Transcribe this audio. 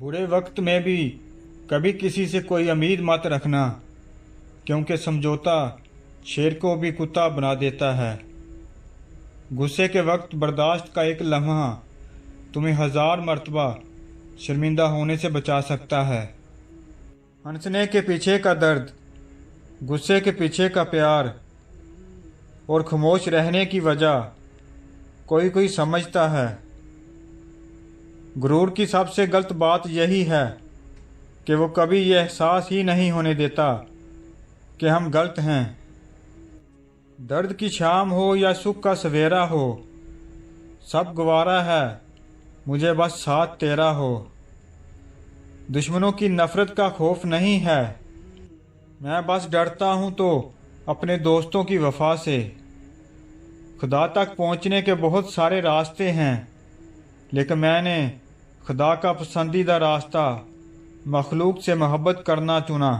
बुरे वक्त में भी कभी किसी से कोई उम्मीद मत रखना, क्योंकि समझौता शेर को भी कुत्ता बना देता है। गुस्से के वक्त बर्दाश्त का एक लम्हा तुम्हें 1000 मर्तबा शर्मिंदा होने से बचा सकता है। हंसने के पीछे का दर्द, गुस्से के पीछे का प्यार और खामोश रहने की वजह कोई कोई समझता है। गुरूर की सबसे गलत बात यही है कि वो कभी ये एहसास ही नहीं होने देता कि हम गलत हैं। दर्द की शाम हो या सुख का सवेरा हो, सब गवारा है, मुझे बस साथ तेरा हो। दुश्मनों की नफरत का खौफ नहीं है, मैं बस डरता हूँ तो अपने दोस्तों की वफा से। खुदा तक पहुँचने के बहुत सारे रास्ते हैं, लेकिन मैंने खुदा का पसंदीदा रास्ता मखलूक से मोहब्बत करना चुना।